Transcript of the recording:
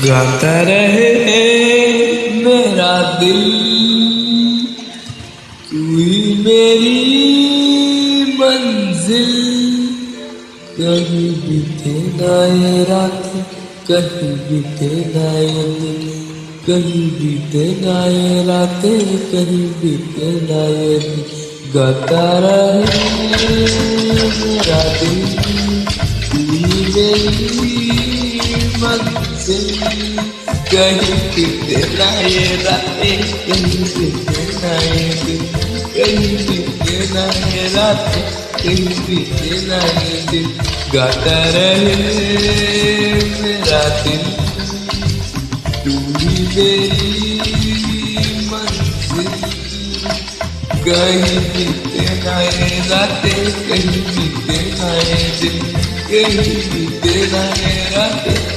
गाता रहे मेरा दिल, तू ही मेरी मंजिल। कहीं बीते ना ये रात, कहीं बीते ना ये दिन, कहीं बीते ना ये रातें, कहीं बीते ना ये दिन। गाता रहे मेरा दिल, तू ही मेरी मंजिल। कहीं बीते ना ये रातें, कहीं बीते ना ये दिन, कहीं बीते ना ये रातें, कहीं बीते ना ये दिन। गाता रहे मेरा दिल, तू ही मेरी मंजिल। कहीं बीते ना ये रातें, कहीं बीते ना ये दिन, कहीं बीते ना ये रातें,